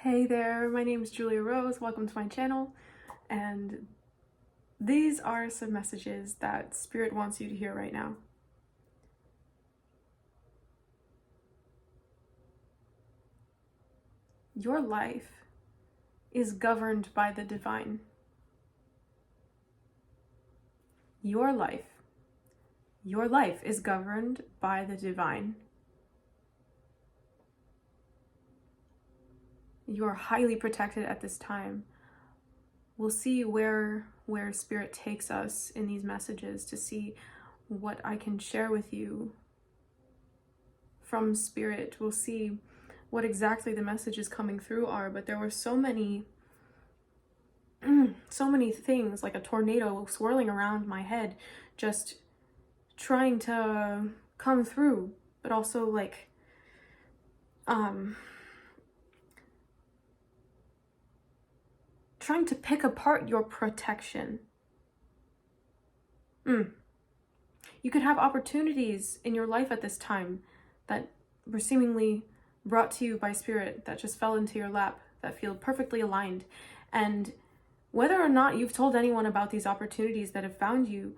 Hey there, my name is Julia Rose. Welcome to my channel, and these are some messages that Spirit wants you to hear right now. Your life is governed by the divine. Your life is governed by the divine. You are highly protected at this time. We'll see where Spirit takes us in these messages to see what I can share with you from Spirit. We'll see what exactly the messages coming through are, but there were so many things, like a tornado swirling around my head, just trying to come through, but also like trying to pick apart your protection. You could have opportunities in your life at this time that were seemingly brought to you by Spirit, that just fell into your lap, that feel perfectly aligned. And whether or not you've told anyone about these opportunities that have found you,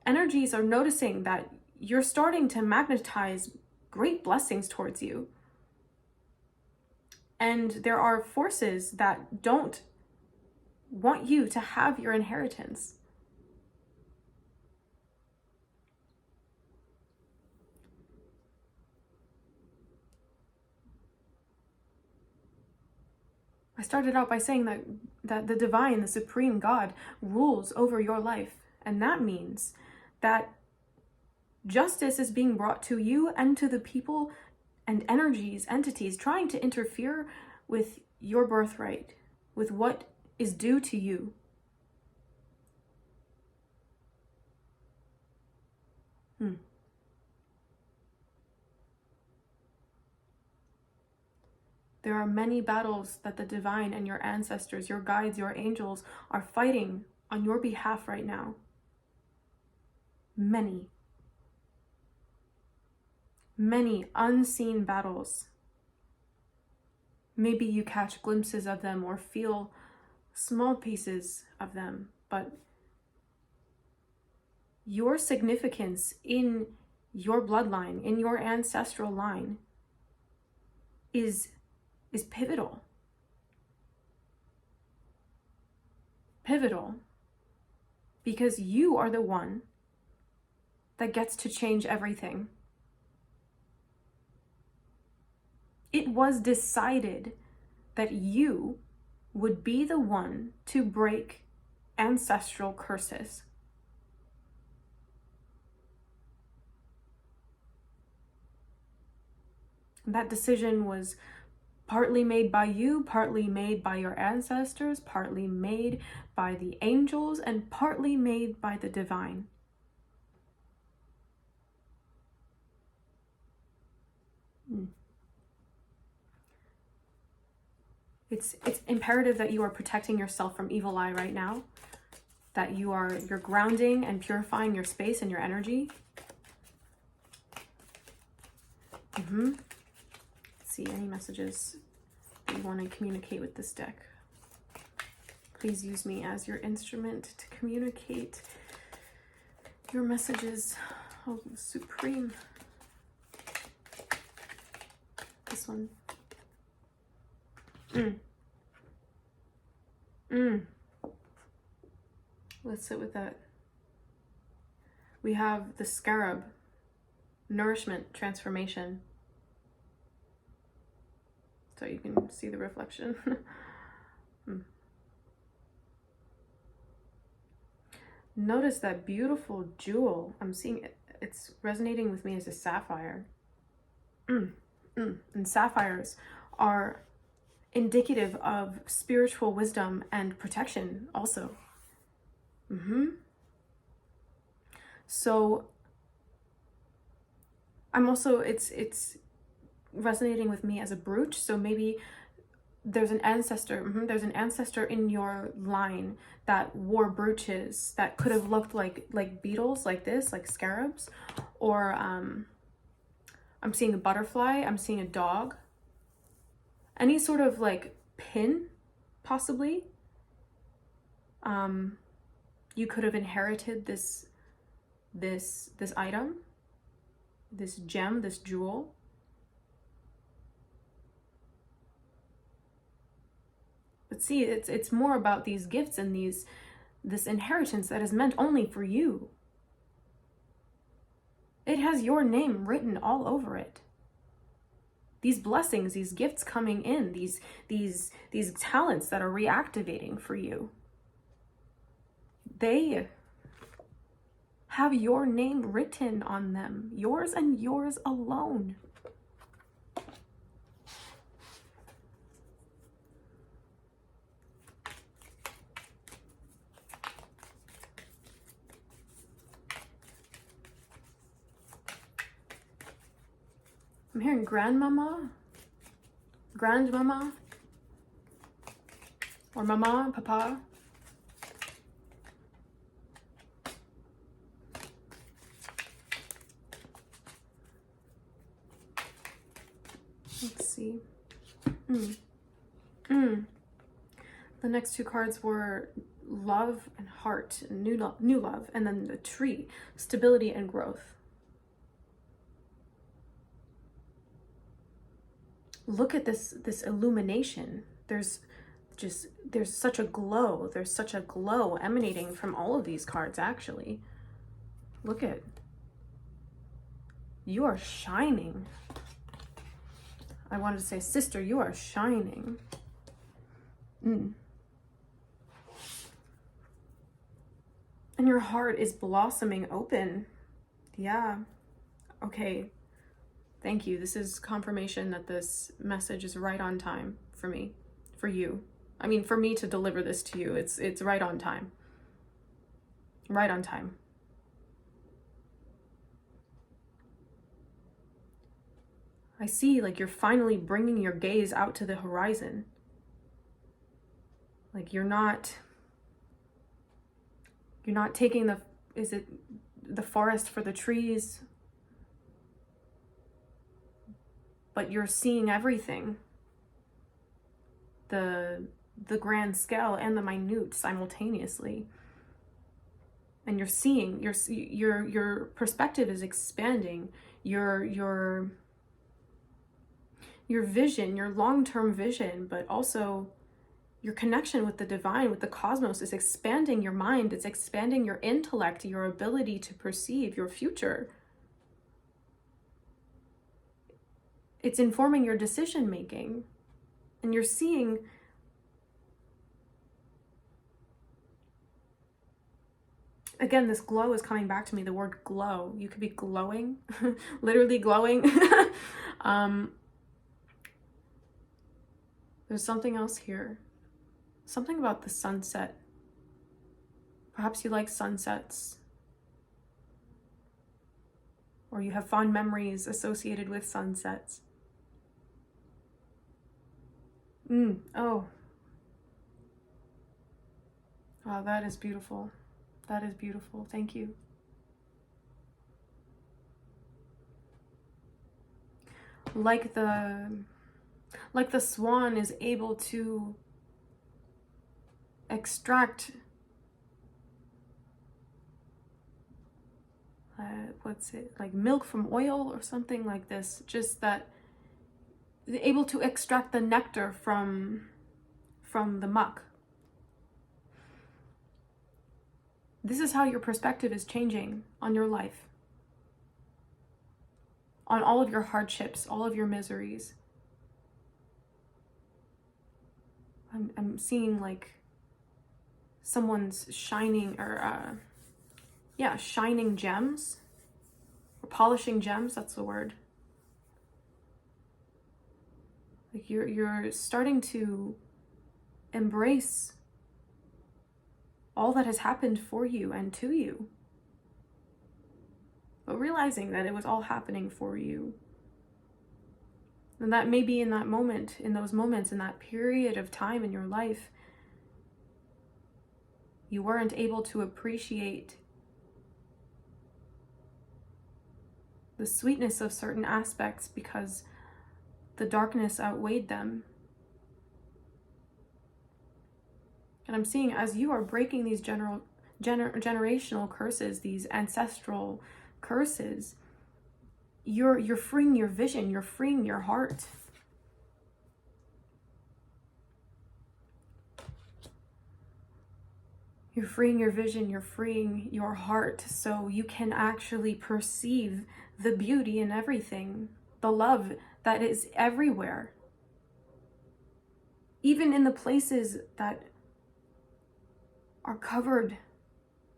energies are noticing that you're starting to magnetize great blessings towards you. And there are forces that don't want you to have your inheritance. I started out by saying that the divine, the supreme God, rules over your life. And that means that justice is being brought to you and to the people and energies, entities trying to interfere with your birthright, with what is due to you. There are many battles that the divine and your ancestors, your guides, your angels are fighting on your behalf right now. Many unseen battles. Maybe you catch glimpses of them or feel small pieces of them, but your significance in your bloodline, in your ancestral line, is pivotal. Pivotal because you are the one that gets to change everything. It was decided that you would be the one to break ancestral curses. That decision was partly made by you, partly made by your ancestors, partly made by the angels, and partly made by the divine. It's imperative that you are protecting yourself from evil eye right now, that you're grounding and purifying your space and your energy. Let's see, any messages that you want to communicate with this deck. Please use me as your instrument to communicate your messages. Oh, Supreme. This one. Let's sit with that. We have the scarab, nourishment, transformation. So you can see the reflection. Notice that beautiful jewel. I'm seeing it. It's resonating with me as a sapphire. And sapphires are indicative of spiritual wisdom and protection also. So I'm also, it's resonating with me as a brooch. So maybe there's an ancestor in your line that wore brooches that could have looked like beetles, like this, like scarabs, or I'm seeing a butterfly, I'm seeing a dog, any sort of like pin, possibly. You could have inherited this item, this gem, this jewel. But see, it's more about these gifts and this inheritance that is meant only for you. It has your name written all over it. These blessings, these gifts coming in, these talents that are reactivating for you, they have your name written on them, yours and yours alone. I'm hearing grandmama, or mama, papa. Let's see. The next two cards were love and heart, new love, and then the tree, stability and growth. Look at this illumination. There's such a glow. There's such a glow emanating from all of these cards, actually. Look at, you are shining. I wanted to say, sister, you are shining. And your heart is blossoming open. Yeah. Okay. Thank you. This is confirmation that this message is right on time for me, for you. I mean, for me to deliver this to you, it's right on time. Right on time. I see, like, you're finally bringing your gaze out to the horizon. Like, you're not taking the forest for the trees, but you're seeing everything. The grand scale and the minute simultaneously. And you're seeing, your perspective is expanding. Your vision, your long-term vision, but also your connection with the divine, with the cosmos, is expanding your mind. It's expanding your intellect, your ability to perceive your future. It's informing your decision making. And you're seeing again, this glow is coming back to me, the word glow. You could be glowing, literally glowing. There's something else here. Something about the sunset. Perhaps you like sunsets. Or you have fond memories associated with sunsets. Oh. Wow, that is beautiful. That is beautiful. Thank you. Like the swan is able to extract what's it, like milk from oil or something like this, just that able to extract the nectar from the muck. This is how your perspective is changing on your life, on all of your hardships, all of your miseries. I'm seeing like someone's shining, or shining gems, or polishing gems, that's the word. Like you're starting to embrace all that has happened for you and to you, but realizing that it was all happening for you. And that maybe in that moment, in those moments, in that period of time in your life, you weren't able to appreciate the sweetness of certain aspects because the darkness outweighed them. And I'm seeing as you are breaking these generational curses, these ancestral curses, you're freeing your vision, you're freeing your heart. You're freeing your vision, you're freeing your heart, so you can actually perceive the beauty in everything, the love that is everywhere. Even in the places that are covered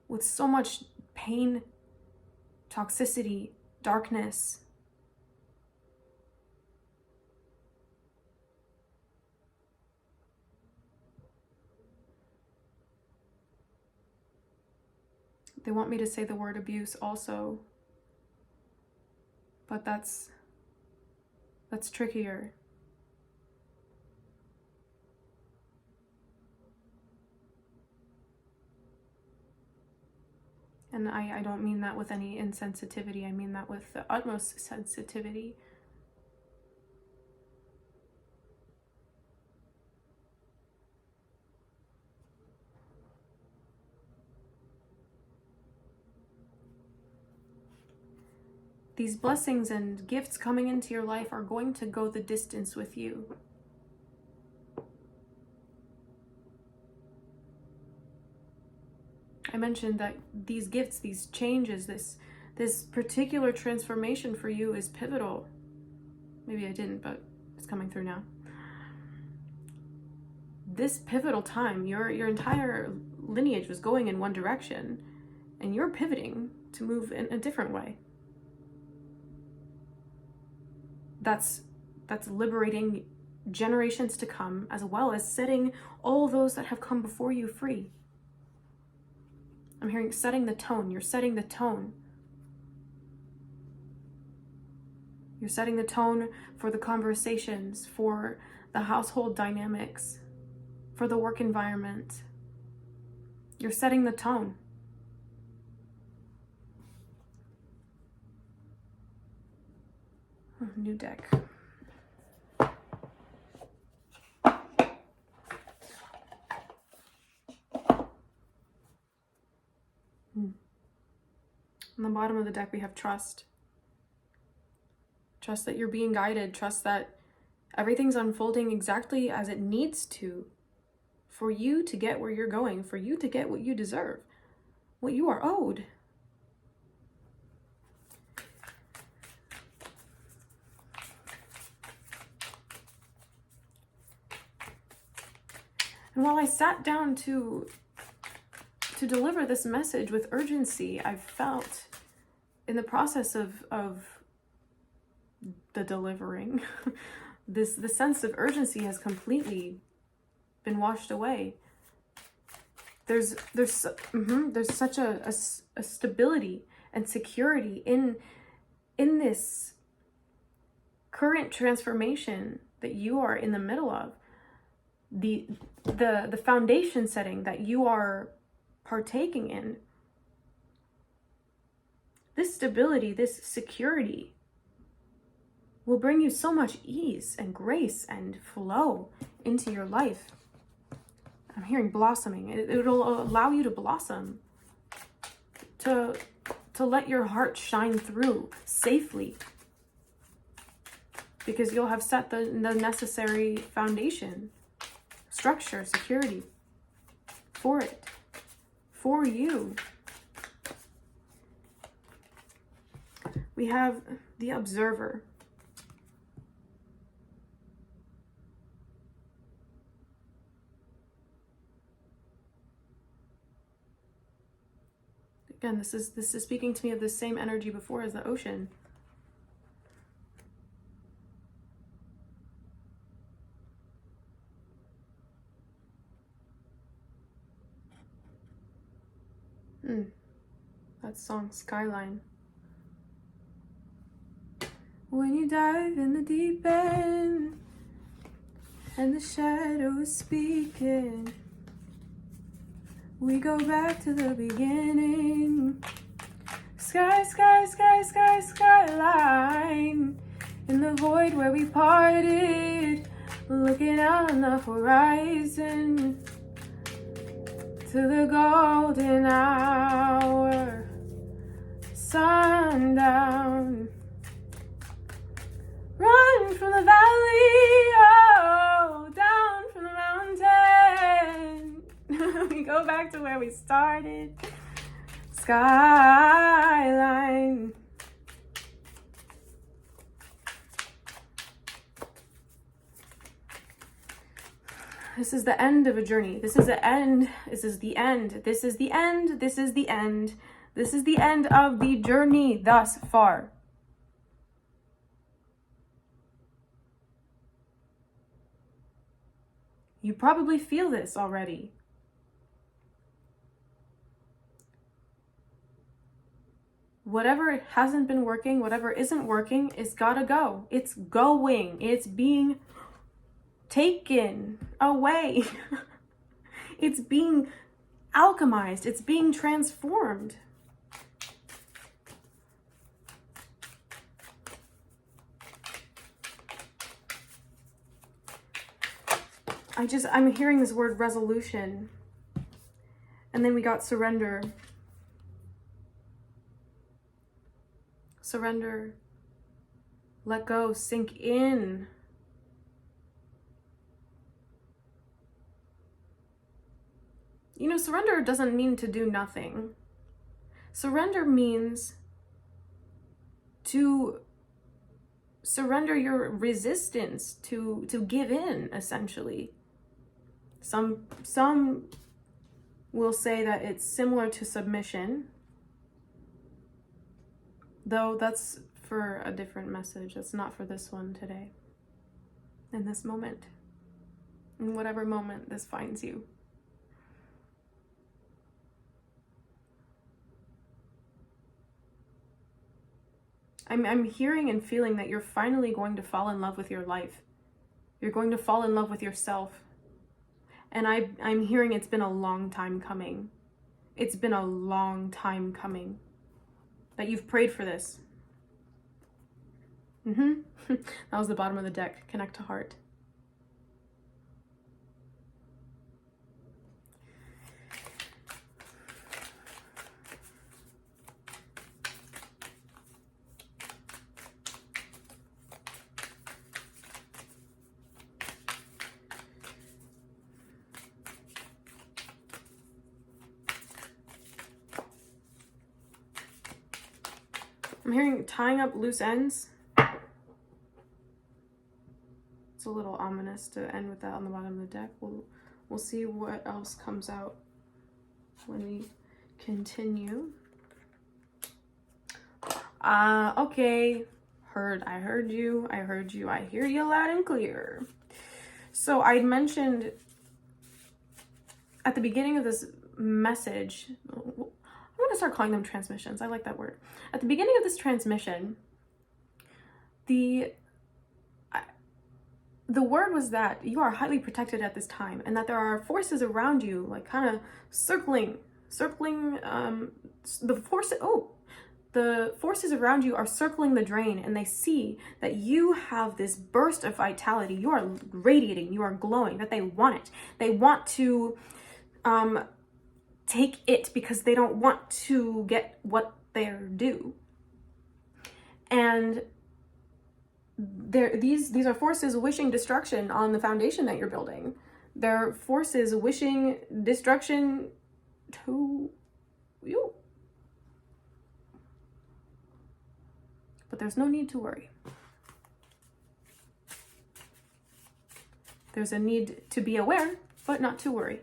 with so much pain, toxicity, darkness. They want me to say the word abuse also, but that's trickier. And I don't mean that with any insensitivity. I mean that with the utmost sensitivity. These blessings and gifts coming into your life are going to go the distance with you. I mentioned that these gifts, these changes, this particular transformation for you is pivotal. Maybe I didn't, but it's coming through now. This pivotal time, your entire lineage was going in one direction, and you're pivoting to move in a different way. That's liberating generations to come, as well as setting all those that have come before you free. I'm hearing setting the tone. You're setting the tone. You're setting the tone for the conversations, for the household dynamics, for the work environment. You're setting the tone. Oh, new deck. On the bottom of the deck, we have trust. Trust that you're being guided. Trust that everything's unfolding exactly as it needs to for you to get where you're going, for you to get what you deserve, what you are owed. And while I sat down to deliver this message with urgency, I've felt in the process of the delivering, the sense of urgency has completely been washed away. There's such a stability and security in this current transformation that you are in the middle of. The foundation setting that you are partaking in, this stability, this security will bring you so much ease and grace and flow into your life. I'm hearing blossoming. It'll allow you to blossom, to let your heart shine through safely, because you'll have set the necessary foundation, structure, security for it, for you. We have the observer. Again, this is speaking to me of the same energy before as the ocean. That song, Skyline. When you dive in the deep end and the shadow is speaking, we go back to the beginning. Sky, sky, sky, sky, skyline. In the void where we parted, looking out on the horizon. to the golden hour, sundown. Run from the valley, oh, down from the mountain. We go back to where we started. Skyline. This is the end of a journey. This is the end. This is the end. This is the end. This is the end. This is the end of the journey thus far. You probably feel this already. Whatever hasn't been working, whatever isn't working, is gotta go. It's going. It's being taken away. It's being alchemized. It's being transformed. I'm hearing this word resolution. And then we got surrender. Surrender. Let go. Sink in. You know, surrender doesn't mean to do nothing. Surrender means to surrender your resistance, to give in, essentially. Some will say that it's similar to submission, though that's for a different message. That's not for this one today, in this moment, in whatever moment this finds you. I'm hearing and feeling that you're finally going to fall in love with your life. You're going to fall in love with yourself. And I'm hearing it's been a long time coming. It's been a long time coming that you've prayed for this. That was the bottom of the deck. Connect to heart. I'm hearing tying up loose ends. It's a little ominous to end with that on the bottom of the deck. We'll see what else comes out when we continue. Okay. I heard you. I hear you loud and clear. So I mentioned at the beginning of this message, I'm going to start calling them transmissions. I like that word. At the beginning of this transmission, the word was that you are highly protected at this time, and that there are forces around you, like kind of circling, the forces around you are circling the drain, and they see that you have this burst of vitality. You are radiating, you are glowing, that they want it. They want to take it because they don't want to get what they're due. And these are forces wishing destruction on the foundation that you're building. They're forces wishing destruction to you. But there's no need to worry. There's a need to be aware, but not to worry.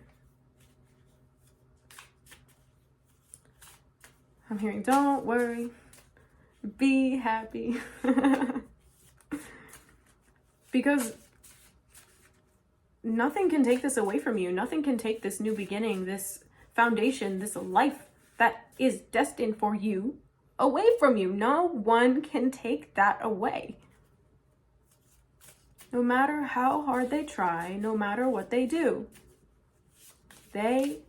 I'm hearing, don't worry, be happy. Because nothing can take this away from you. Nothing can take this new beginning, this foundation, this life that is destined for you away from you. No one can take that away. No matter how hard they try, no matter what they do, I'm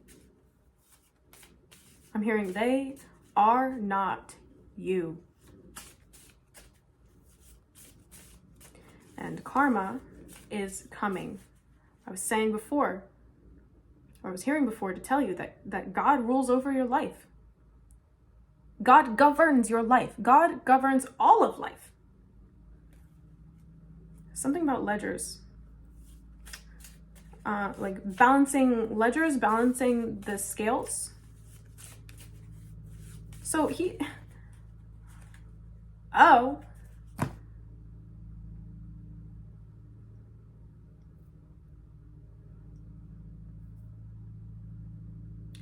hearing they are not you. And karma is coming. I was saying before, or I was hearing before, to tell you that God rules over your life. God governs your life. God governs all of life. Something about ledgers. Like balancing ledgers, balancing the scales. So oh.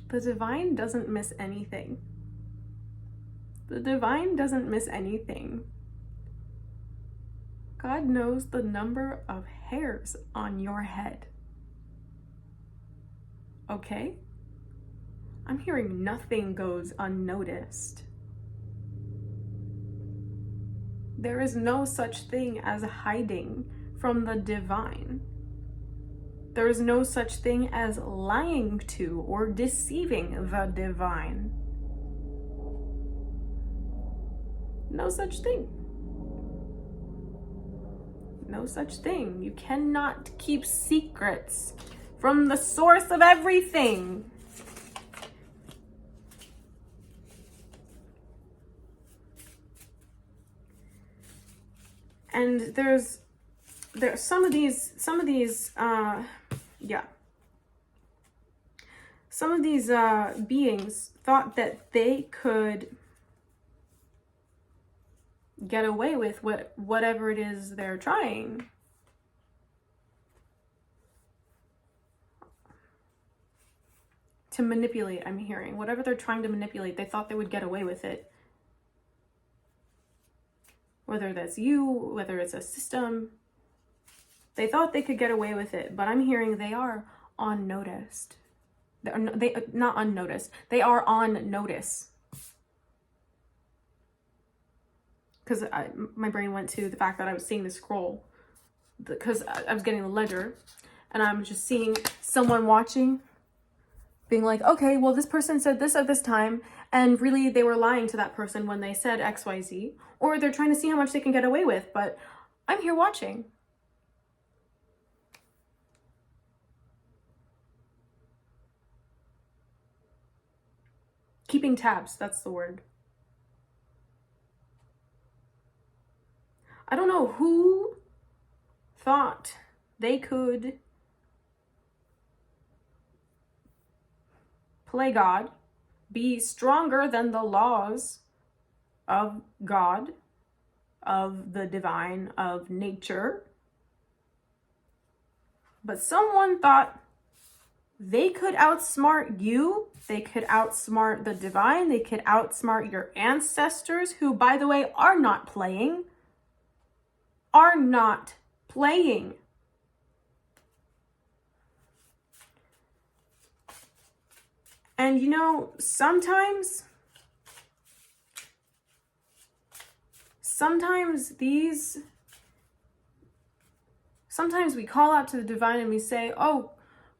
The divine doesn't miss anything. The divine doesn't miss anything. God knows the number of hairs on your head. Okay? I'm hearing nothing goes unnoticed. There is no such thing as hiding from the divine. There is no such thing as lying to or deceiving the divine. No such thing. No such thing. You cannot keep secrets from the source of everything. And there's some of these beings thought that they could get away with whatever it is they're trying. To manipulate, I'm hearing. Whatever they're trying to manipulate, they thought they would get away with it. Whether that's you, whether it's a system, they thought they could get away with it, but I'm hearing they are unnoticed. Not unnoticed. They are on notice. Because my brain went to the fact that I was seeing the scroll, because I was getting the ledger, and I'm just seeing someone watching, being like, okay, well, this person said this at this time, and really they were lying to that person when they said XYZ, or they're trying to see how much they can get away with, but I'm here watching. Keeping tabs, that's the word. I don't know who thought they could play God, be stronger than the laws of God, of the divine, of nature. But someone thought they could outsmart you, they could outsmart the divine, they could outsmart your ancestors, who, by the way, are not playing. Are not playing. And you know, sometimes we call out to the divine and we say, oh,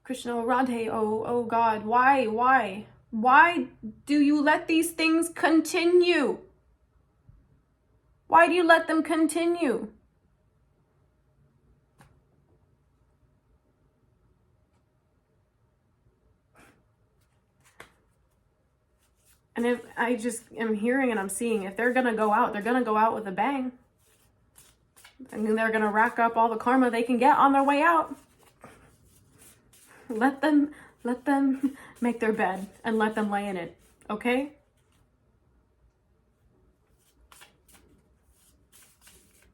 Krishna, oh Radhe, oh God, why do you let these things continue? Why do you let them continue? And if I just am hearing and I'm seeing, if they're going to go out, they're going to go out with a bang. And then they're going to rack up all the karma they can get on their way out. Let them make their bed and let them lay in it, okay?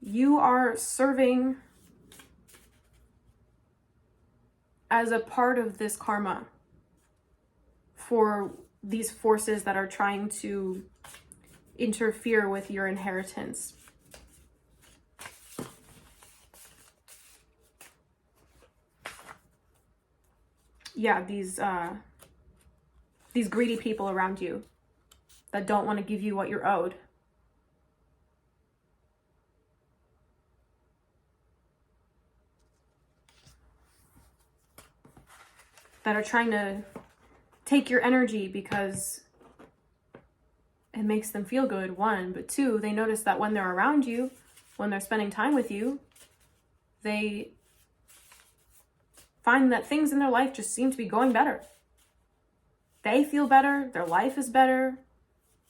You are serving as a part of this karma for these forces that are trying to interfere with your inheritance. Yeah, these greedy people around you that don't want to give you what you're owed. That are trying to take your energy because it makes them feel good, one. But two, they notice that when they're around you, when they're spending time with you, they find that things in their life just seem to be going better. they feel better, their life is better,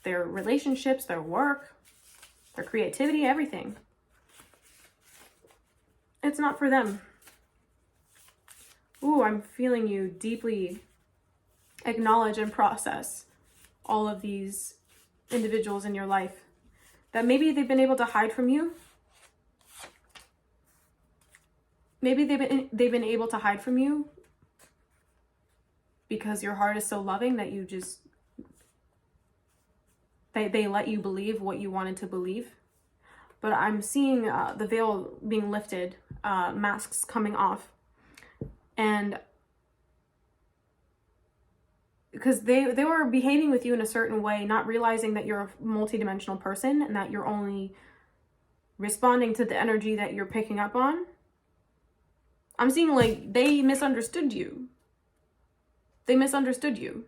their relationships, their work, their creativity, everything. It's not for them. Ooh, I'm feeling you deeply acknowledge and process all of these individuals in your life that maybe they've been able to hide from you. Maybe they've been able to hide from you because your heart is so loving that you just, they let you believe what you wanted to believe. But I'm seeing the veil being lifted, masks coming off. And because they were behaving with you in a certain way, not realizing that you're a multidimensional person and that you're only responding to the energy that you're picking up on. I'm seeing like they misunderstood you. They misunderstood you.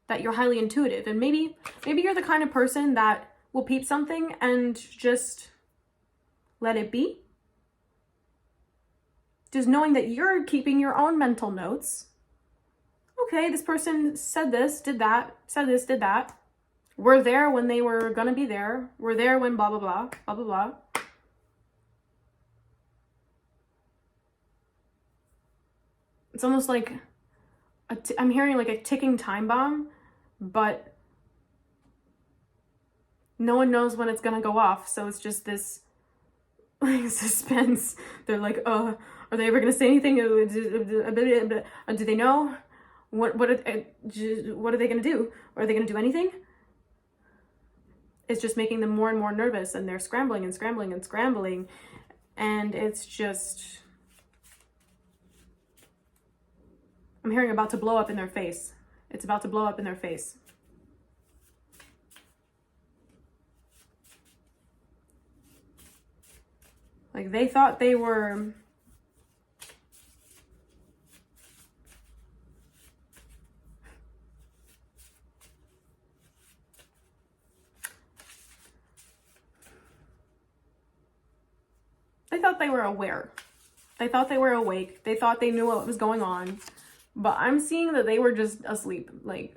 That you're highly intuitive. And maybe you're the kind of person that will peep something and just let it be. Just knowing that you're keeping your own mental notes. Okay, this person said this, did that, said this, did that. We're there when they were gonna be there. We're there when blah, blah, blah, blah, blah, blah. It's almost like, I'm hearing like a ticking time bomb, but no one knows when it's gonna go off. So it's just this like suspense. They're like, are they ever gonna say anything? Do they know? What are they gonna do? Are they gonna do anything? It's just making them more and more nervous, and they're scrambling and scrambling and scrambling, and it's just, I'm hearing about to blow up in their face. It's about to blow up in their face. Like they thought they were aware. They thought they were awake. They thought they knew what was going on. But I'm seeing that they were just asleep. Like,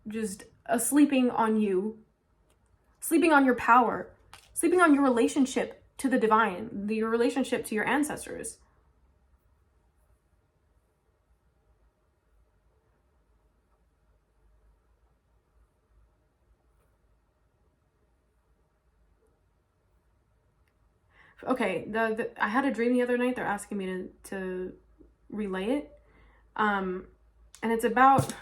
just sleeping on you. Sleeping on your power. Sleeping on your relationship to the divine. Your relationship to your ancestors. Okay, I had a dream the other night. They're asking me to relay it. And it's about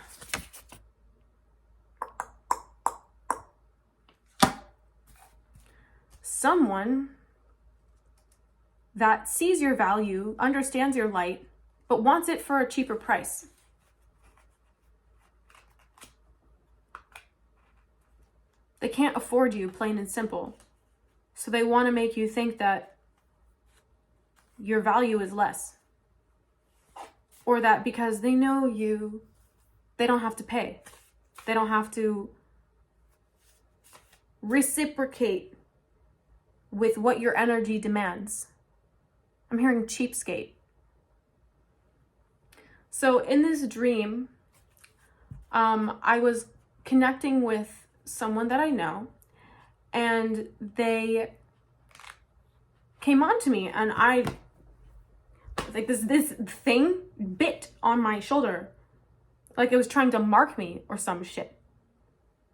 someone that sees your value, understands your light, but wants it for a cheaper price. They can't afford you, plain and simple. So they want to make you think that your value is less. Or that because they know you, they don't have to pay. They don't have to reciprocate with what your energy demands. I'm hearing cheapskate. So in this dream, I was connecting with someone that I know, and they came on to me, and I, like this thing bit on my shoulder, like it was trying to mark me or some shit.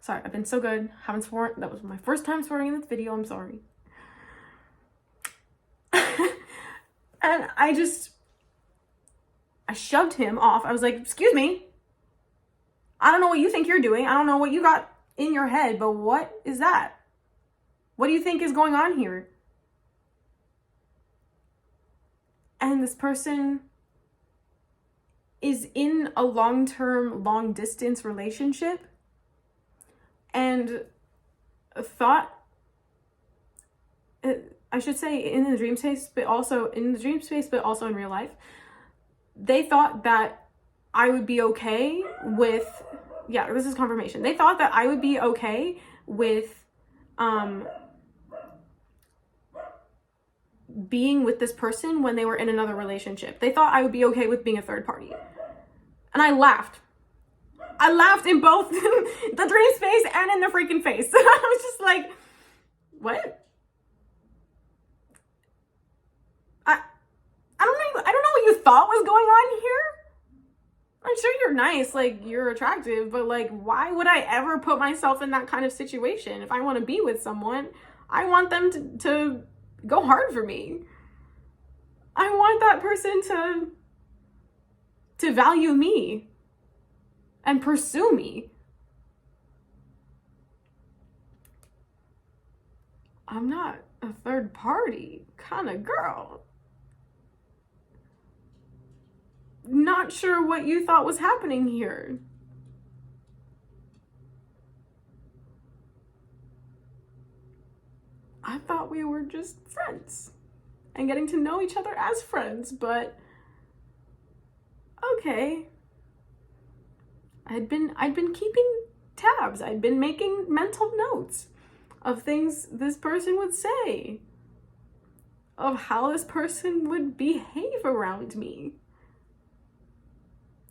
Sorry, I've been so good, haven't sworn. That was my first time swearing in this video, I'm sorry. And I shoved him off. I was like, excuse me, I don't know what you think you're doing. I don't know what you got in your head, but what is that? What do you think is going on here? And this person is in a long-term, long-distance relationship, and thought, I should say in the dream space, but also in real life, they thought that I would be okay with, yeah, this is confirmation. They thought that I would be okay with being with this person when they were in another relationship. They thought I would be okay with being a third party. And I laughed. I laughed in both the dream space and in the freaking face. I was just like, what? I don't know what you thought was going on here. I'm sure you're nice, like, you're attractive, but, like, why would I ever put myself in that kind of situation? If I want to be with someone, I want them to go hard for me. I want that person to value me and pursue me. I'm not a third party kind of girl. Not sure what you thought was happening here. I thought we were just friends and getting to know each other as friends, but okay. I'd been keeping tabs. I'd been making mental notes of things this person would say, of how this person would behave around me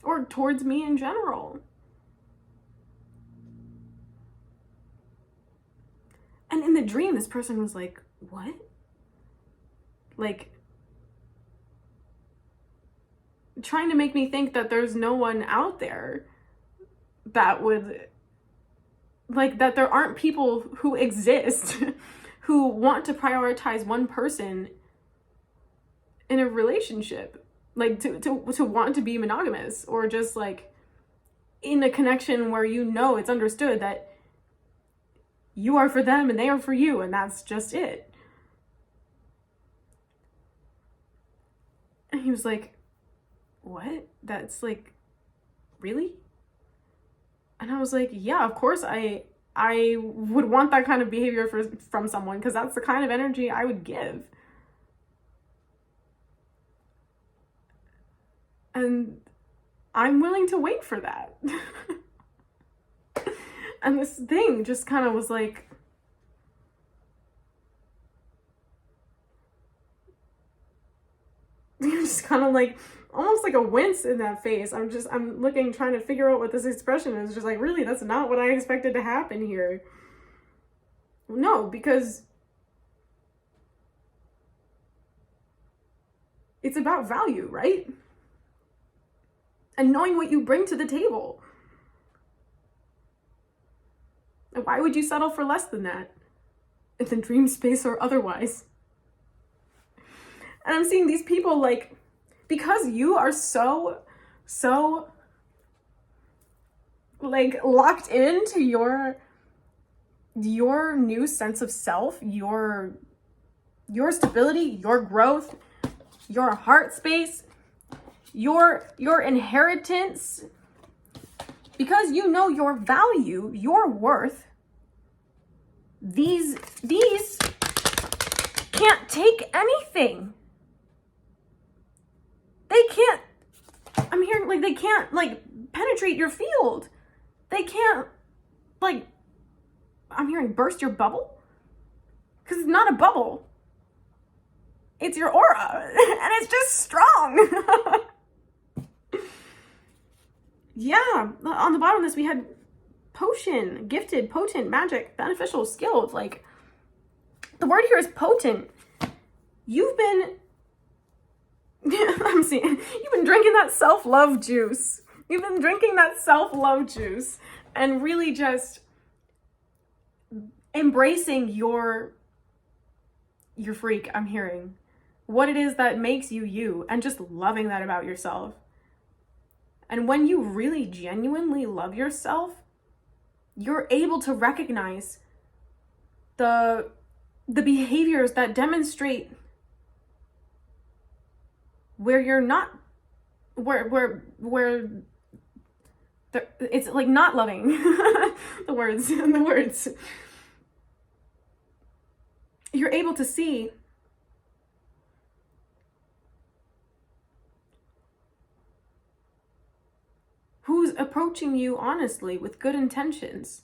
or towards me in general. And in the dream, this person was like, what? Like, trying to make me think that there's no one out there that would, like, that there aren't people who exist who want to prioritize one person in a relationship, like to want to be monogamous, or just like in a connection where you know it's understood that you are for them and they are for you, and that's just it. And he was like, what? That's like, really? And I was like, yeah, of course I would want that kind of behavior from someone, because that's the kind of energy I would give. And I'm willing to wait for that. And this thing just kind of was like, just kind of like, almost like a wince in that face. I'm looking, trying to figure out what this expression is. Just like, really, that's not what I expected to happen here. No, because it's about value, right? And knowing what you bring to the table. Why would you settle for less than that? In the dream space or otherwise? And I'm seeing these people, like, because you are so like locked into your new sense of self, your stability, your growth, your heart space, your inheritance, because you know your value, your worth. These can't take anything. They can't, I'm hearing, like, they can't, like, penetrate your field. They can't, like, I'm hearing burst your bubble. Because it's not a bubble. It's your aura. And it's just strong. Yeah. On the bottom of this, we had potion, gifted, potent, magic, beneficial, skilled. Like, the word here is potent. You've been, I'm seeing, you've been drinking that self-love juice. You've been drinking that self-love juice and really just embracing your freak, I'm hearing. What it is that makes you you, and just loving that about yourself. And when you really genuinely love yourself, you're able to recognize the behaviors that demonstrate where you're not, where it's like not loving. the words. You're able to see who's approaching you honestly with good intentions.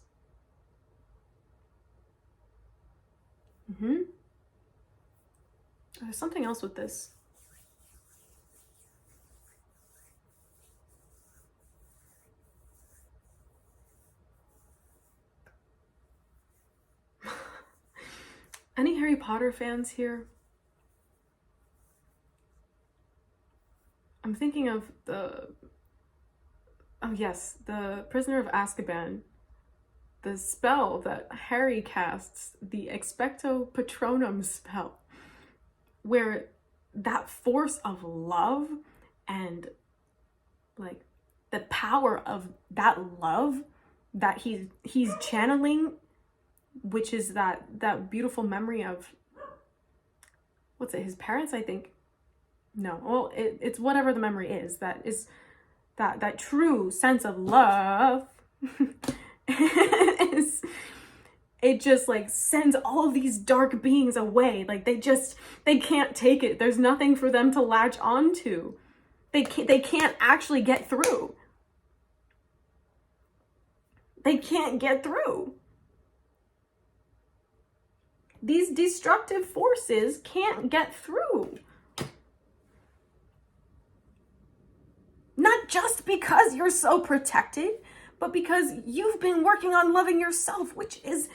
There's something else with this. Any Harry Potter fans here? I'm thinking of the Prisoner of Azkaban. The spell that Harry casts, the Expecto Patronum spell, where that force of love and like the power of that love that he's channeling, which is that beautiful memory of, what's it, his parents, I think. No, well, it's whatever the memory is that true sense of love. It just like sends all of these dark beings away. Like they can't take it. There's nothing for them to latch onto. They can't actually get through. They can't get through. These destructive forces can't get through. Not just because you're so protected, but because you've been working on loving yourself, which is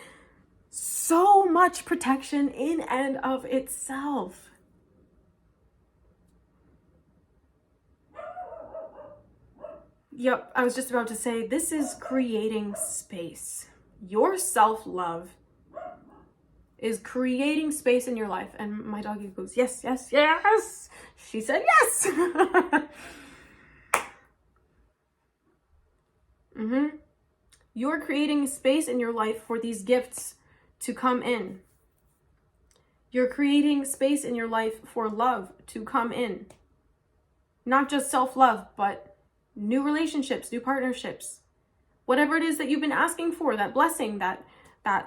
so much protection in and of itself. Yep, I was just about to say, this is creating space. Your self-love is creating space in your life. And my doggy goes, yes, yes, yes. She said yes. You're creating space in your life for these gifts to come in. You're creating space in your life for love to come in. Not just self-love, but new relationships, new partnerships. Whatever it is that you've been asking for, that blessing, that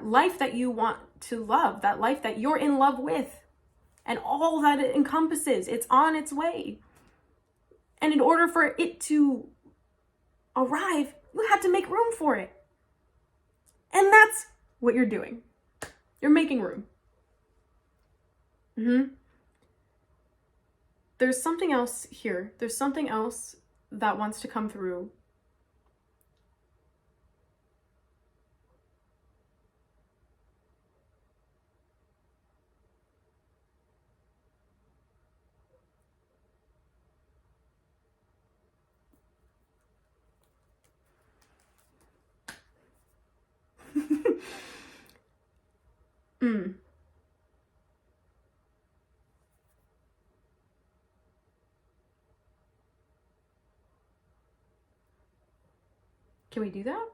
life that you want to love, that life that you're in love with, and all that it encompasses, it's on its way. And in order for it to arrive, you have to make room for it. And that's what you're doing. You're making room. There's something else here. There's something else that wants to come through. Can we do that?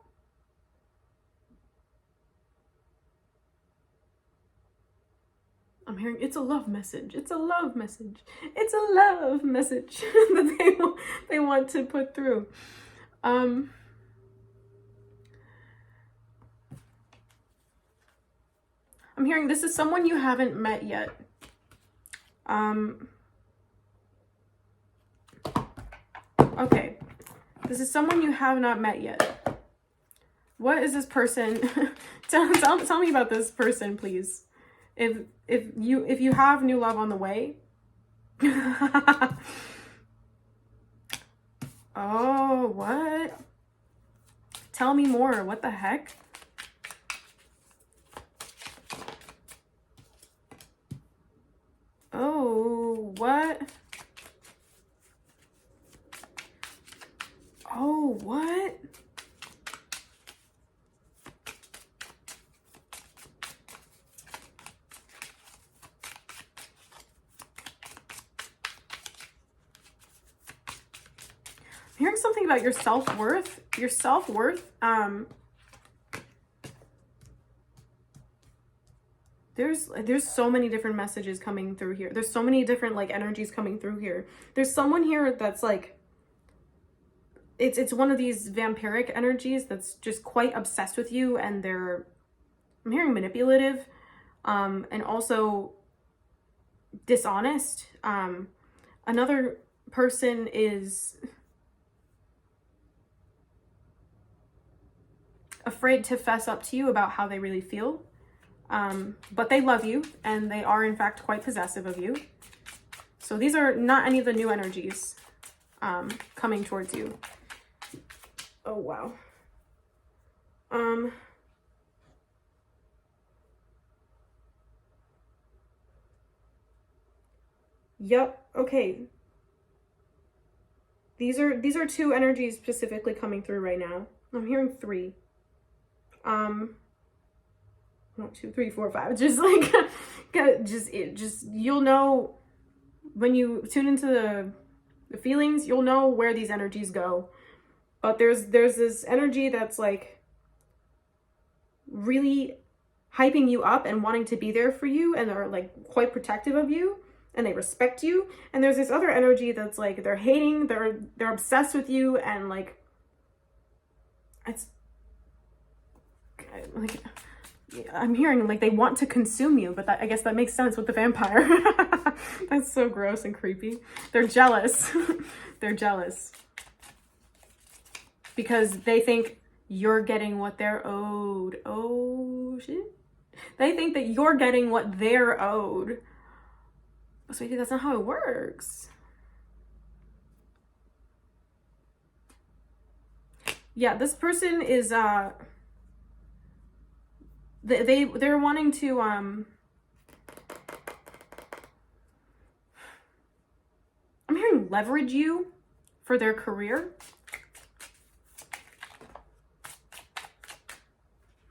I'm hearing it's a love message. It's a love message. It's a love message that they want to put through. I'm hearing this is someone you haven't met yet. Okay. This is someone you have not met yet. What is this person? tell me about this person, please. If you have new love on the way. Oh, what? Tell me more. What the heck? Oh, what? Oh, what? I'm hearing something about your self-worth. Your self-worth, there's so many different messages coming through here. There's so many different like energies coming through here. There's someone here that's like, it's one of these vampiric energies that's just quite obsessed with you, and I'm hearing manipulative, and also dishonest. Another person is afraid to fess up to you about how they really feel, but they love you, and they are in fact quite possessive of you. So these are not any of the new energies coming towards you. Oh, wow. Yep. Okay. These are two energies specifically coming through right now. I'm hearing three. 1, 2, 3, 4, 5. Just like, just you'll know when you tune into the feelings. You'll know where these energies go. But there's this energy that's like really hyping you up and wanting to be there for you, and they're like quite protective of you, and they respect you. And there's this other energy that's like they're hating, they're obsessed with you, and like it's like I'm hearing like they want to consume you, but that, I guess that makes sense with the vampire. That's so gross and creepy. They're jealous. They're jealous because they think you're getting what they're owed. Oh shit. They think that you're getting what they're owed. Oh, sweetie, that's not how it works. Yeah, this person is they're wanting to I'm hearing leverage you for their career.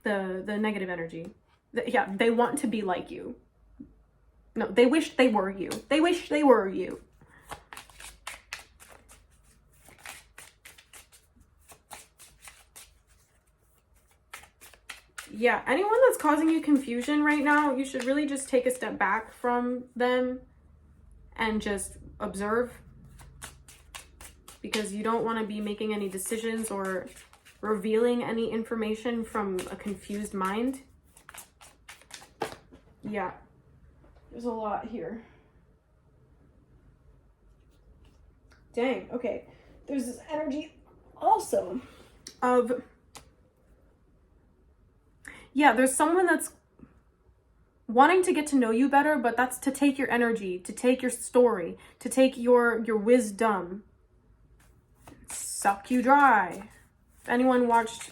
The negative energy. Yeah, they want to be like you. No, they wish they were you. They wish they were you. Yeah, anyone that's causing you confusion right now, you should really just take a step back from them and just observe, because you don't want to be making any decisions or revealing any information from a confused mind. Yeah, there's a lot here. Dang, okay. There's this energy also of, yeah, there's someone that's wanting to get to know you better, but that's to take your energy, to take your story, to take your wisdom, suck you dry. If anyone watched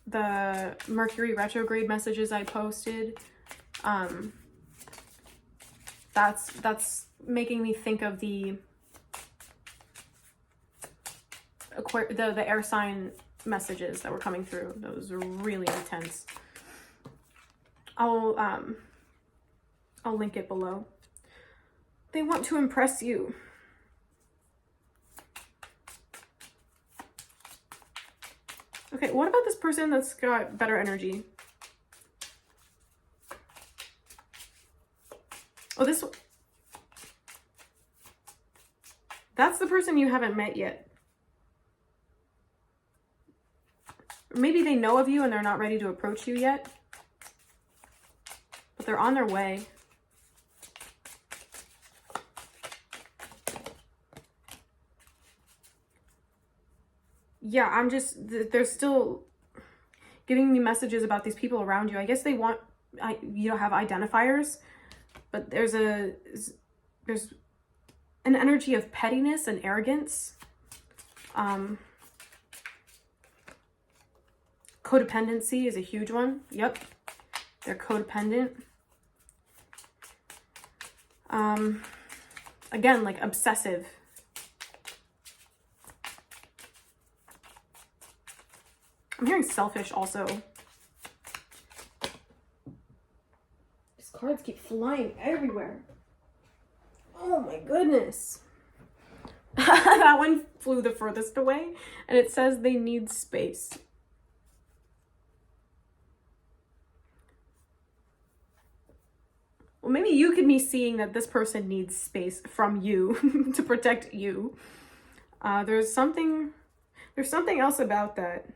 the Mercury retrograde messages I posted, that's making me think of the air sign messages that were coming through. Those were really intense. I'll link it below. They want to impress you. Okay, what about this person that's got better energy? Oh, that's the person you haven't met yet. Maybe they know of you and they're not ready to approach you yet, but they're on their way. Yeah, they're still giving me messages about these people around you. I guess they want you to have identifiers, but there's an energy of pettiness and arrogance. Codependency is a huge one. Yep, they're codependent. Again, like obsessive. I'm hearing selfish also. These cards keep flying everywhere. Oh my goodness. That one flew the furthest away, and it says they need space. Well, maybe you could be seeing that this person needs space from you to protect you. There's something else about that.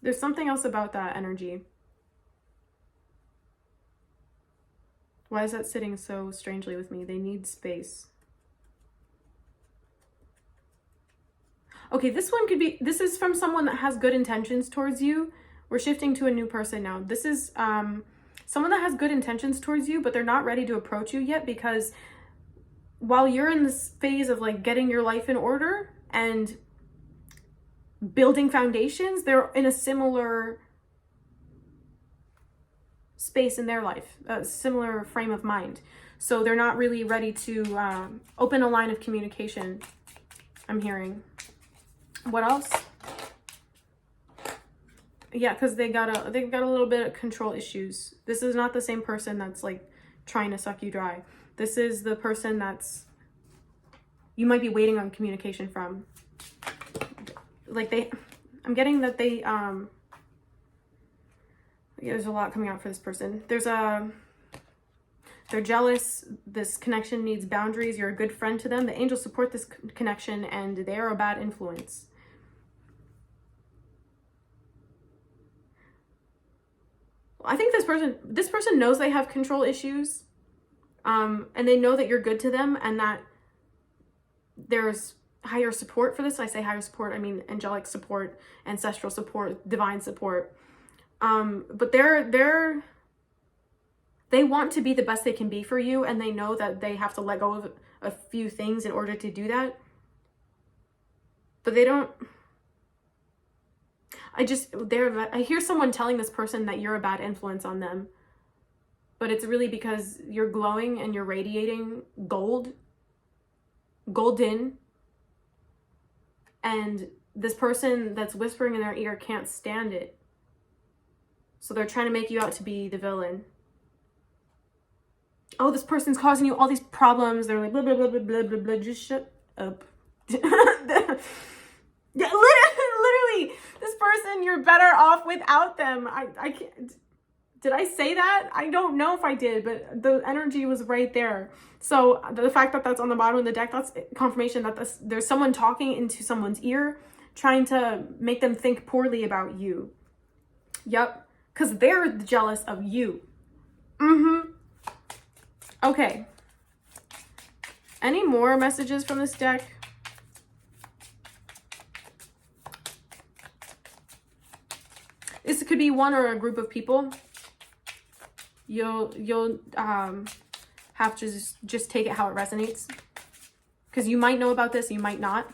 There's something else about that energy. Why is that sitting so strangely with me? They need space. Okay, this one could be, this is from someone that has good intentions towards you. We're shifting to a new person now. This is someone that has good intentions towards you, but they're not ready to approach you yet, because while you're in this phase of like getting your life in order and building foundations, they're in a similar space in their life, a similar frame of mind. So they're not really ready to open a line of communication, I'm hearing. What else? Yeah, because they got a little bit of control issues. This is not the same person that's like trying to suck you dry. This is the person that's you might be waiting on communication from. Like I'm getting that they yeah, there's a lot coming out for this person. They're jealous. This connection needs boundaries. You're a good friend to them. The angels support this connection, and they are a bad influence. I think this person knows they have control issues, and they know that you're good to them, and that there's higher support for this. I say higher support, I mean angelic support, ancestral support, divine support. But they want to be the best they can be for you, and they know that they have to let go of a few things in order to do that. But they don't. I hear someone telling this person that you're a bad influence on them, but it's really because you're glowing and you're radiating golden, and this person that's whispering in their ear can't stand it. So they're trying to make you out to be the villain. Oh, this person's causing you all these problems. They're like, blah, blah, blah, blah, blah, blah, blah. Just shut up. Yeah, literally, this person, you're better off without them. I can't. Did I say that? I don't know if I did, but the energy was right there. So the fact that that's on the bottom of the deck, that's confirmation that there's someone talking into someone's ear, trying to make them think poorly about you. Yep, because they're jealous of you. Okay. Any more messages from this deck? This could be one or a group of people. You'll have to just take it how it resonates. Because you might know about this, you might not.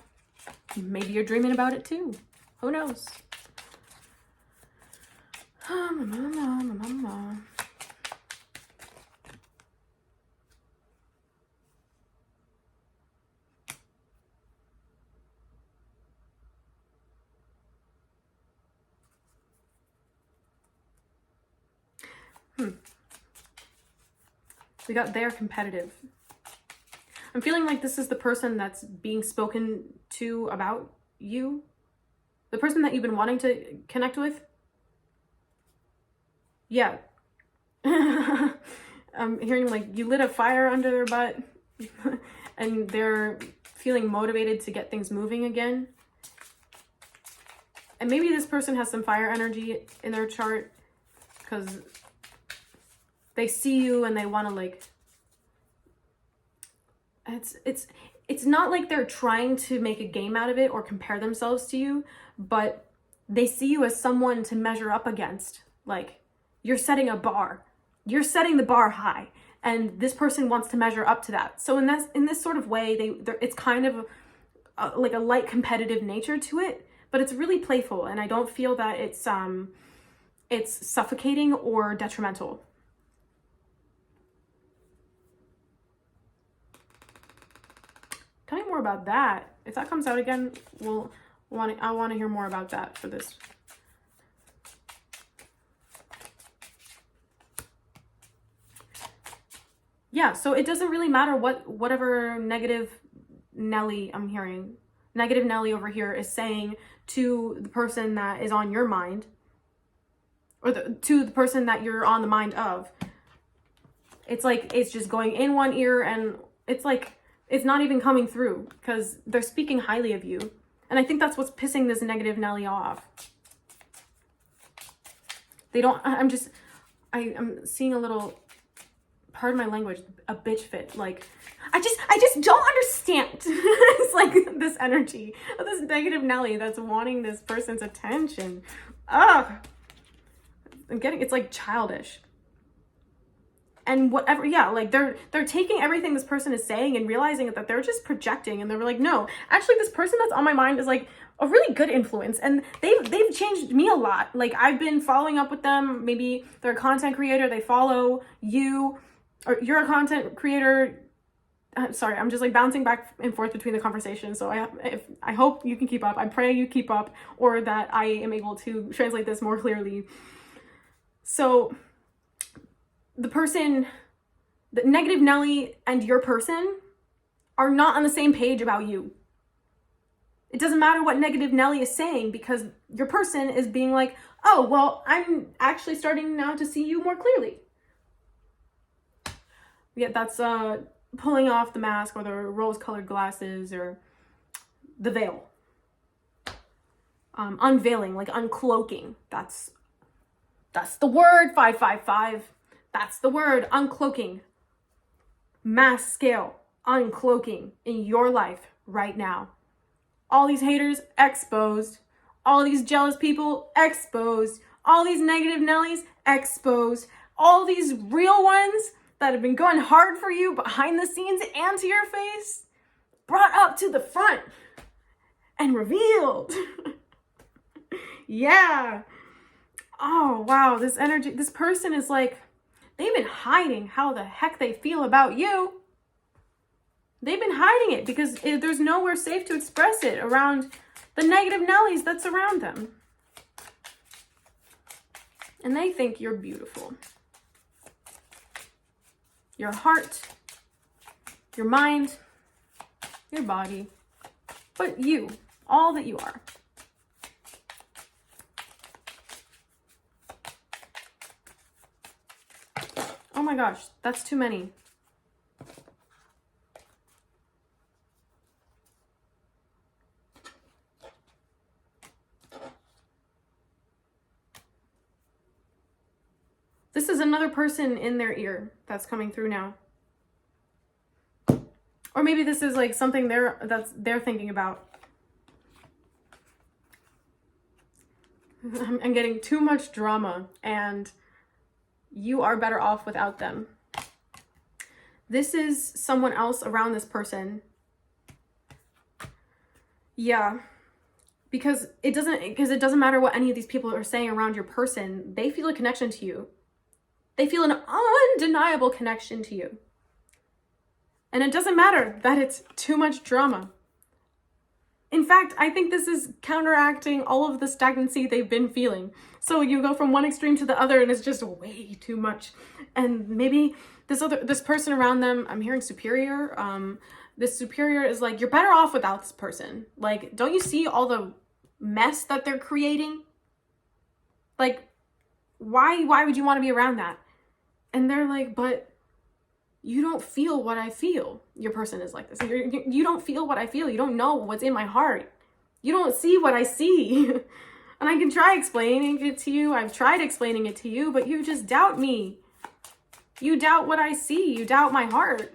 Maybe you're dreaming about it too. Who knows? We got they're competitive. I'm feeling like this is the person that's being spoken to about you. The person that you've been wanting to connect with. Yeah. I'm hearing like you lit a fire under their butt and they're feeling motivated to get things moving again. And maybe this person has some fire energy in their chart because they see you and they want to like, it's not like they're trying to make a game out of it or compare themselves to you, but they see you as someone to measure up against. Like you're setting a bar, you're setting the bar high, and this person wants to measure up to that. So in this sort of way, it's kind of like a light competitive nature to it, but it's really playful, and I don't feel that it's suffocating or detrimental. Tell me more about that. If that comes out again, I want to hear more about that for this. Yeah, so it doesn't really matter whatever negative Nelly I'm hearing. Negative Nelly over here is saying to the person that is on your mind, or to the person that you're on the mind of. It's like it's just going in one ear, and it's like it's not even coming through because they're speaking highly of you. And I think that's what's pissing this negative Nelly off. They don't, I'm seeing a little, pardon my language, a bitch fit. Like, I just don't understand. It's like this energy of this negative Nelly that's wanting this person's attention. Ugh. It's like childish. and whatever. Yeah, like they're taking everything this person is saying and realizing that they're just projecting, and they're like, no, actually this person that's on my mind is like a really good influence, and they've changed me a lot. Like I've been following up with them. Maybe they're a content creator, they follow you, or you're a content creator. Sorry, I'm just like bouncing back and forth between the conversations. So I hope you can keep up. I pray you keep up, or that I am able to translate this more clearly. So the person, the negative Nelly and your person are not on the same page about you. It doesn't matter what negative Nelly is saying, because your person is being like, oh, well, I'm actually starting now to see you more clearly. Yeah, that's pulling off the mask, or the rose-colored glasses, or the veil. Unveiling, like uncloaking. That's the word, 555. That's the word, uncloaking. Mass scale, uncloaking in your life right now. All these haters, exposed. All these jealous people, exposed. All these negative Nellies, exposed. All these real ones that have been going hard for you behind the scenes and to your face, brought up to the front and revealed. Yeah. Oh, wow. This energy, this person is like, they've been hiding how the heck they feel about you. They've been hiding it because there's nowhere safe to express it around the negative Nellies that surround them. And they think you're beautiful. Your heart, your mind, your body, but you, all that you are. Oh my gosh, that's too many. This is another person in their ear that's coming through now. Or maybe this is like something they're thinking about. I'm getting too much drama, and you are better off without them. This is someone else around this person. Yeah. Because it doesn't matter what any of these people are saying around your person. They feel a connection to you. They feel an undeniable connection to you. And it doesn't matter that it's too much drama. In fact, I think this is counteracting all of the stagnancy they've been feeling. So you go from one extreme to the other, and it's just way too much. And maybe this person around them, I'm hearing superior. This superior is like, you're better off without this person. Like, don't you see all the mess that they're creating? Like, why would you want to be around that? And they're like, but you don't feel what I feel. Your person is like this. You don't feel what I feel. You don't know what's in my heart. You don't see what I see. And I can try explaining it to you. I've tried explaining it to you, but you just doubt me. You doubt what I see. You doubt my heart.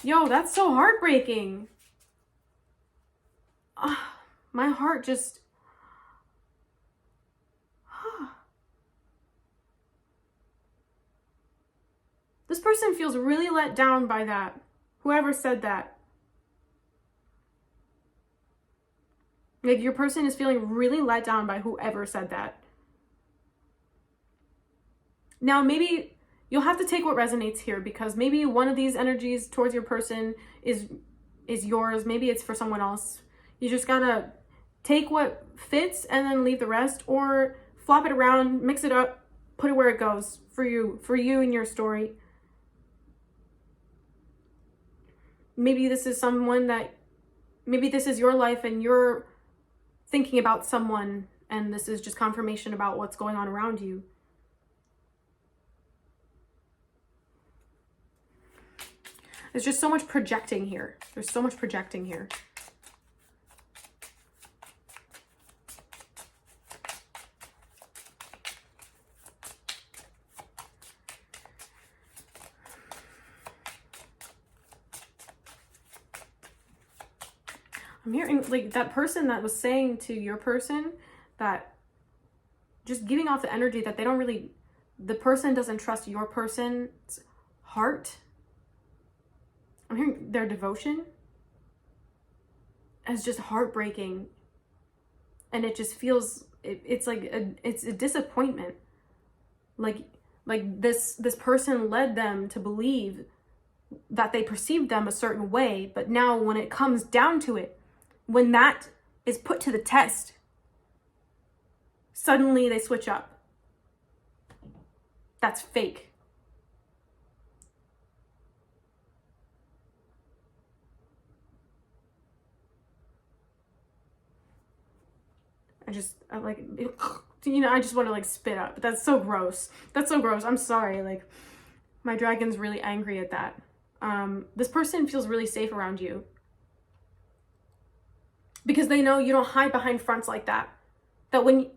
Yo, that's so heartbreaking. My heart just... This person feels really let down by that. Whoever said that. Like, your person is feeling really let down by whoever said that. Now, maybe you'll have to take what resonates here, because maybe one of these energies towards your person is yours. Maybe it's for someone else. You just gotta take what fits and then leave the rest, or flop it around, mix it up, put it where it goes for you and your story. Maybe this is maybe this is your life and you're thinking about someone, and this is just confirmation about what's going on around you. There's just so much projecting here. There's so much projecting here. I'm hearing like that person that was saying to your person that, just giving off the energy that they don't really the person doesn't trust your person's heart. I'm hearing their devotion as just heartbreaking. And it just feels, it's like it's a disappointment. Like this person led them to believe that they perceived them a certain way, but now when it comes down to it, when that is put to the test, suddenly they switch up. That's fake. I just want to like spit up. That's so gross. That's so gross. I'm sorry. Like, my dragon's really angry at that. This person feels really safe around you because they know you don't hide behind fronts like that. That when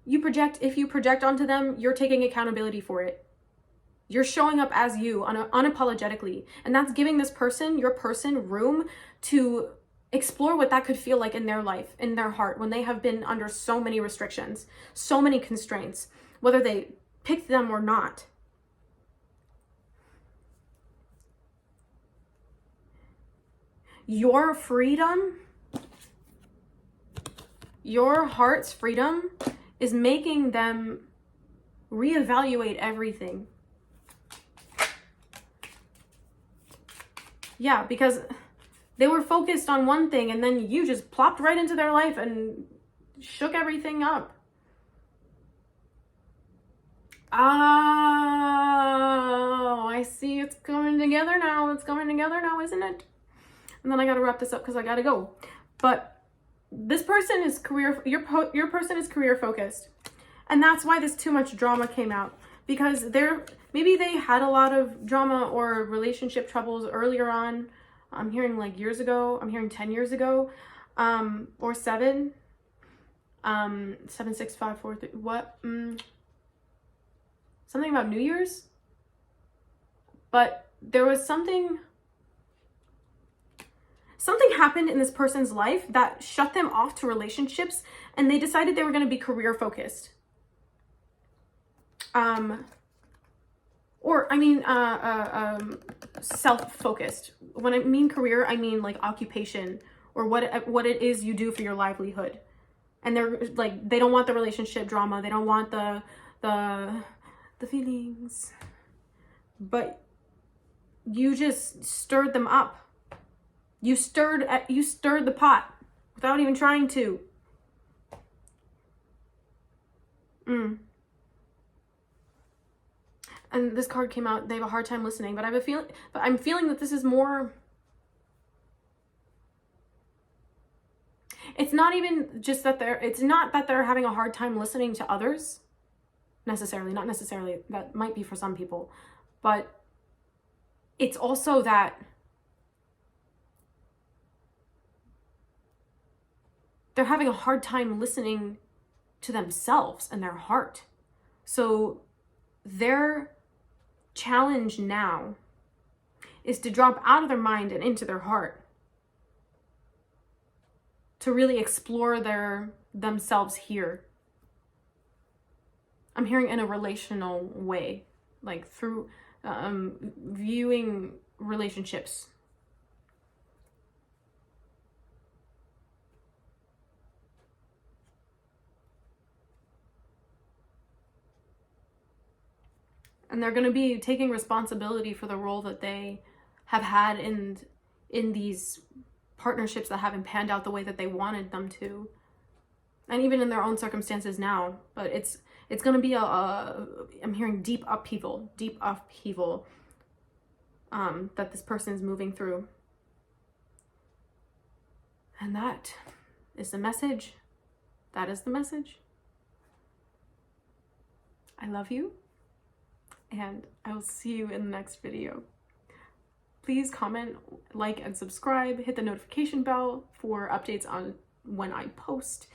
you project, if you project onto them, you're taking accountability for it. You're showing up as you unapologetically. And that's giving this person, your person, room to explore what that could feel like in their life, in their heart, when they have been under so many restrictions, so many constraints, whether they picked them or not. Your freedom, your heart's freedom is making them reevaluate everything. Yeah, because they were focused on one thing and then you just plopped right into their life and shook everything up. Oh, I see it's coming together now. It's coming together now, isn't it? And then I gotta wrap this up because I gotta go. But this person is your person is career focused. And that's why this too much drama came out. Because maybe they had a lot of drama or relationship troubles earlier on. I'm hearing like years ago. I'm hearing 10 years ago. Or 7. 7, 6, 5, 4, 3. What? Something about New Year's? But there was something happened in this person's life that shut them off to relationships, and they decided they were going to be career focused. Self-focused. When I mean career, I mean like occupation or what it is you do for your livelihood. And they're like, they don't want the relationship drama. They don't want the feelings. But you just stirred them up. You stirred the pot without even trying to. And this card came out. They have a hard time listening, but I'm feeling that this is more. It's not even just that it's not that they're having a hard time listening to others necessarily, not necessarily. That might be for some people, but it's also that they're having a hard time listening to themselves and their heart. So their challenge now is to drop out of their mind and into their heart, to really explore themselves here. I'm hearing in a relational way, like through viewing relationships. And they're going to be taking responsibility for the role that they have had in these partnerships that haven't panned out the way that they wanted them to. And even in their own circumstances now. But it's going to be I'm hearing deep upheaval that this person is moving through. And that is the message. That is the message. I love you. And I will see you in the next video. Please comment, like, and subscribe. Hit the notification bell for updates on when I post.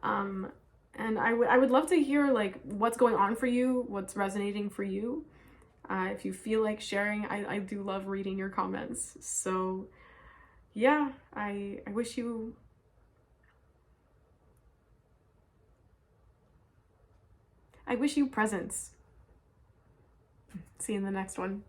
And I would love to hear like what's going on for you, what's resonating for you. If you feel like sharing, I do love reading your comments. So yeah, I wish you presence. See you in the next one.